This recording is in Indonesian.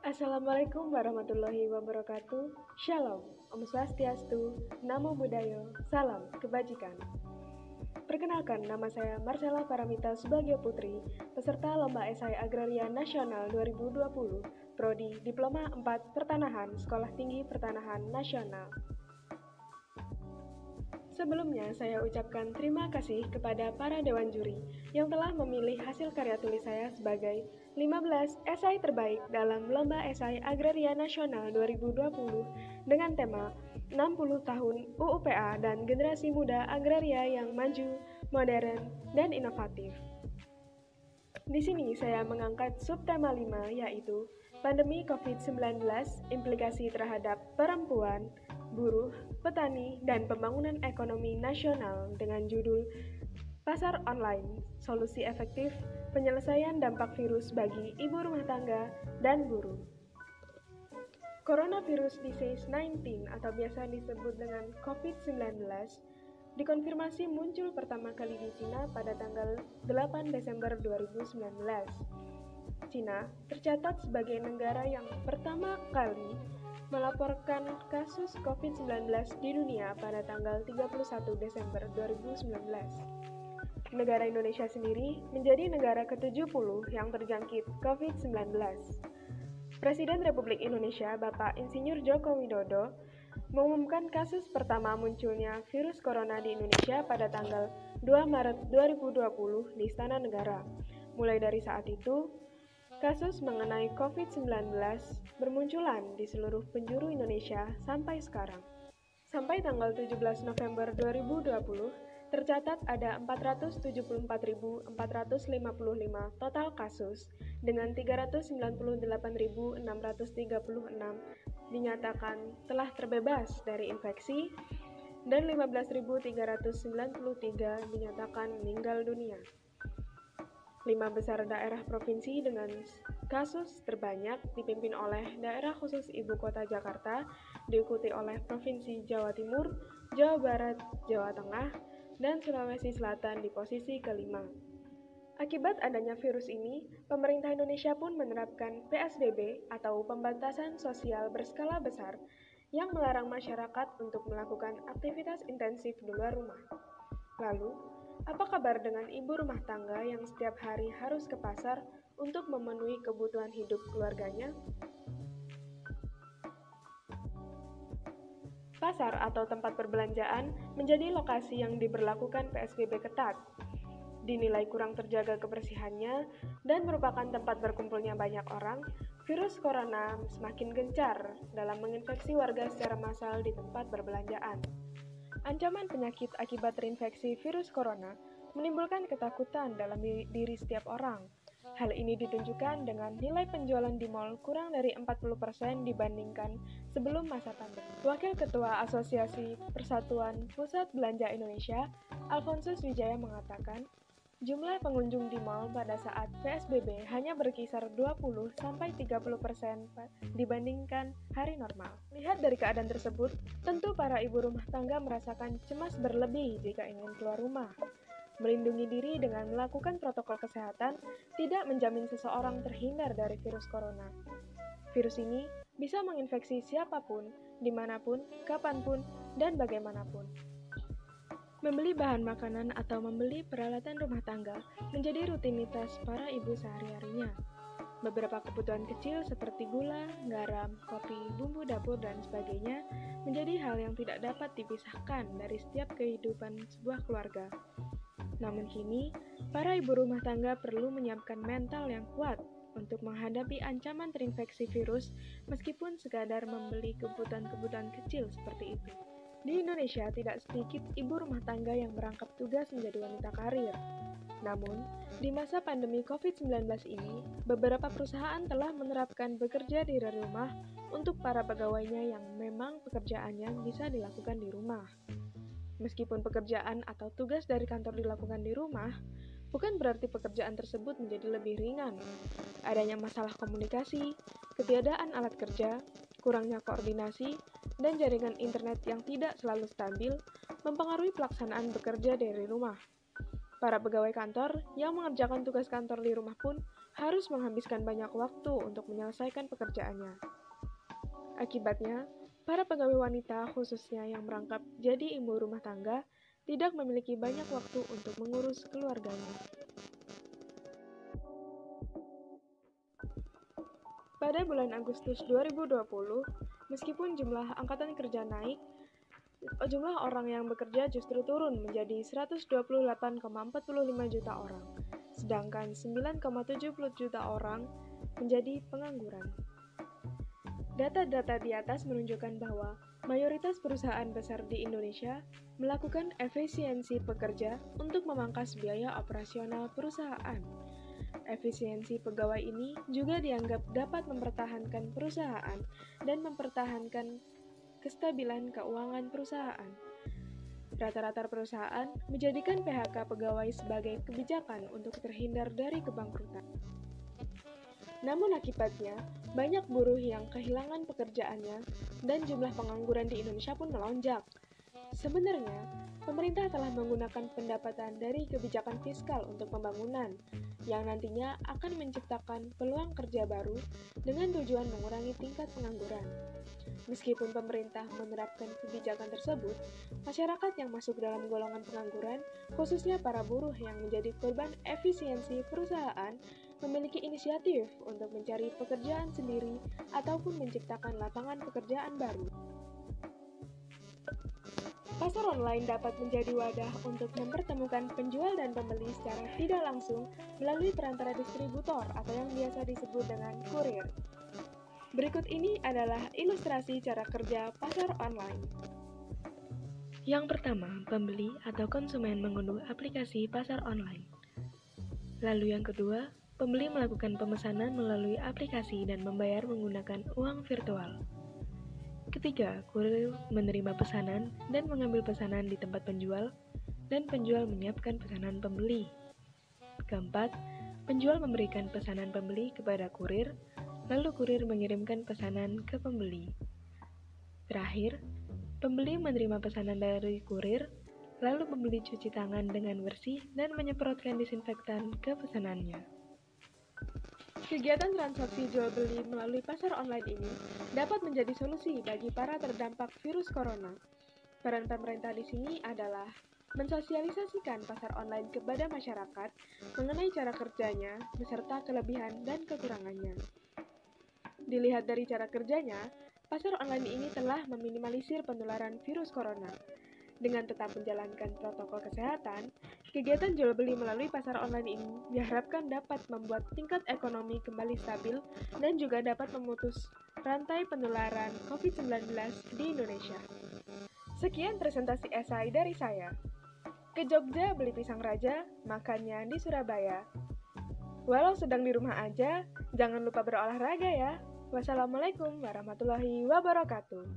Assalamualaikum warahmatullahi wabarakatuh. Shalom, Om Swastiastu, Namo Buddhaya, Salam Kebajikan. Perkenalkan, nama saya Marcella Paramita Subagio Putri, peserta Lomba Esai Agraria Nasional 2020, Prodi Diploma 4 Pertanahan, Sekolah Tinggi Pertanahan Nasional. Sebelumnya, saya ucapkan terima kasih kepada para dewan juri yang telah memilih hasil karya tulis saya sebagai 15 esai terbaik dalam Lomba Esai Agraria Nasional 2020 dengan tema 60 tahun UUPA dan generasi muda agraria yang maju, modern, dan inovatif. Di sini saya mengangkat subtema 5 yaitu pandemi COVID-19, implikasi terhadap perempuan, buruh, petani, dan pembangunan ekonomi nasional dengan judul Pasar Online, Solusi Efektif Penyelesaian Dampak Virus bagi Ibu Rumah Tangga dan Buruh. Coronavirus Disease 19 atau biasa disebut dengan COVID-19 dikonfirmasi muncul pertama kali di Cina pada tanggal 8 Desember 2019. Cina tercatat sebagai negara yang pertama kali melaporkan kasus COVID-19 di dunia pada tanggal 31 Desember 2019. Negara Indonesia sendiri menjadi negara ke-70 yang terjangkit COVID-19. Presiden Republik Indonesia Bapak Insinyur Joko Widodo mengumumkan kasus pertama munculnya virus corona di Indonesia pada tanggal 2 Maret 2020 di Istana Negara. Mulai dari saat itu, kasus mengenai COVID-19 bermunculan di seluruh penjuru Indonesia sampai sekarang. Sampai tanggal 17 November 2020, tercatat ada 474.455 total kasus dengan 398.636 dinyatakan telah terbebas dari infeksi dan 15.393 dinyatakan meninggal dunia. 5 besar daerah provinsi dengan kasus terbanyak dipimpin oleh daerah khusus Ibu Kota Jakarta, diikuti oleh Provinsi Jawa Timur, Jawa Barat, Jawa Tengah, dan Sulawesi Selatan di posisi kelima. Akibat adanya virus ini, pemerintah Indonesia pun menerapkan PSBB atau pembatasan sosial berskala besar yang melarang masyarakat untuk melakukan aktivitas intensif di luar rumah. Lalu, apa kabar dengan ibu rumah tangga yang setiap hari harus ke pasar untuk memenuhi kebutuhan hidup keluarganya? Pasar atau tempat perbelanjaan menjadi lokasi yang diberlakukan PSBB ketat. Dinilai kurang terjaga kebersihannya dan merupakan tempat berkumpulnya banyak orang, virus corona semakin gencar dalam menginfeksi warga secara massal di tempat perbelanjaan. Ancaman penyakit akibat terinfeksi virus corona menimbulkan ketakutan dalam diri setiap orang. Hal ini ditunjukkan dengan nilai penjualan di mal kurang dari 40% dibandingkan sebelum masa pandemi. Wakil Ketua Asosiasi Persatuan Pusat Belanja Indonesia, Alfonsus Wijaya mengatakan, jumlah pengunjung di mal pada saat PSBB hanya berkisar 20-30% dibandingkan hari normal. Lihat dari keadaan tersebut, tentu para ibu rumah tangga merasakan cemas berlebih jika ingin keluar rumah. Melindungi diri dengan melakukan protokol kesehatan tidak menjamin seseorang terhindar dari virus corona. Virus ini bisa menginfeksi siapapun, dimanapun, kapanpun, dan bagaimanapun. Membeli bahan makanan atau membeli peralatan rumah tangga menjadi rutinitas para ibu sehari-harinya. Beberapa kebutuhan kecil seperti gula, garam, kopi, bumbu dapur, dan sebagainya menjadi hal yang tidak dapat dipisahkan dari setiap kehidupan sebuah keluarga. Namun kini, para ibu rumah tangga perlu menyiapkan mental yang kuat untuk menghadapi ancaman terinfeksi virus meskipun sekadar membeli kebutuhan-kebutuhan kecil seperti itu. Di Indonesia tidak sedikit ibu rumah tangga yang merangkap tugas menjadi wanita karir. Namun, di masa pandemi COVID-19 ini, beberapa perusahaan telah menerapkan bekerja dari rumah untuk para pegawainya yang memang pekerjaannya bisa dilakukan di rumah. Meskipun pekerjaan atau tugas dari kantor dilakukan di rumah, bukan berarti pekerjaan tersebut menjadi lebih ringan. Adanya masalah komunikasi, ketiadaan alat kerja, kurangnya koordinasi, dan jaringan internet yang tidak selalu stabil mempengaruhi pelaksanaan bekerja dari rumah. Para pegawai kantor yang mengerjakan tugas kantor di rumah pun harus menghabiskan banyak waktu untuk menyelesaikan pekerjaannya. Akibatnya, para pegawai wanita khususnya yang merangkap jadi ibu rumah tangga tidak memiliki banyak waktu untuk mengurus keluarganya. Pada bulan Agustus 2020, meskipun jumlah angkatan kerja naik, jumlah orang yang bekerja justru turun menjadi 128,45 juta orang, sedangkan 9,70 juta orang menjadi pengangguran. Data-data di atas menunjukkan bahwa mayoritas perusahaan besar di Indonesia melakukan efisiensi pekerja untuk memangkas biaya operasional perusahaan. Efisiensi pegawai ini juga dianggap dapat mempertahankan perusahaan dan mempertahankan kestabilan keuangan perusahaan. Rata-rata perusahaan menjadikan PHK pegawai sebagai kebijakan untuk terhindar dari kebangkrutan. Namun akibatnya, banyak buruh yang kehilangan pekerjaannya dan jumlah pengangguran di Indonesia pun melonjak. Sebenarnya, pemerintah telah menggunakan pendapatan dari kebijakan fiskal untuk pembangunan, yang nantinya akan menciptakan peluang kerja baru dengan tujuan mengurangi tingkat pengangguran. Meskipun pemerintah menerapkan kebijakan tersebut, masyarakat yang masuk dalam golongan pengangguran, khususnya para buruh yang menjadi korban efisiensi perusahaan, memiliki inisiatif untuk mencari pekerjaan sendiri ataupun menciptakan lapangan pekerjaan baru. Pasar online dapat menjadi wadah untuk mempertemukan penjual dan pembeli secara tidak langsung melalui perantara distributor atau yang biasa disebut dengan kurir. Berikut ini adalah ilustrasi cara kerja pasar online. Yang pertama, pembeli atau konsumen mengunduh aplikasi pasar online. Lalu yang kedua, pembeli melakukan pemesanan melalui aplikasi dan membayar menggunakan uang virtual. Ketiga, kurir menerima pesanan dan mengambil pesanan di tempat penjual, dan penjual menyiapkan pesanan pembeli. Keempat, penjual memberikan pesanan pembeli kepada kurir, lalu kurir mengirimkan pesanan ke pembeli. Terakhir, pembeli menerima pesanan dari kurir, lalu pembeli cuci tangan dengan bersih dan menyemprotkan disinfektan ke pesanannya. Kegiatan transaksi jual-beli melalui pasar online ini dapat menjadi solusi bagi para terdampak virus corona. Peran pemerintah di sini adalah mensosialisasikan pasar online kepada masyarakat mengenai cara kerjanya beserta kelebihan dan kekurangannya. Dilihat dari cara kerjanya, pasar online ini telah meminimalisir penularan virus corona. Dengan tetap menjalankan protokol kesehatan, kegiatan jual beli melalui pasar online ini diharapkan dapat membuat tingkat ekonomi kembali stabil dan juga dapat memutus rantai penularan COVID-19 di Indonesia. Sekian presentasi esai dari saya. Ke Jogja beli pisang raja, makannya di Surabaya. Walau sedang di rumah aja, jangan lupa berolahraga ya. Wassalamualaikum warahmatullahi wabarakatuh.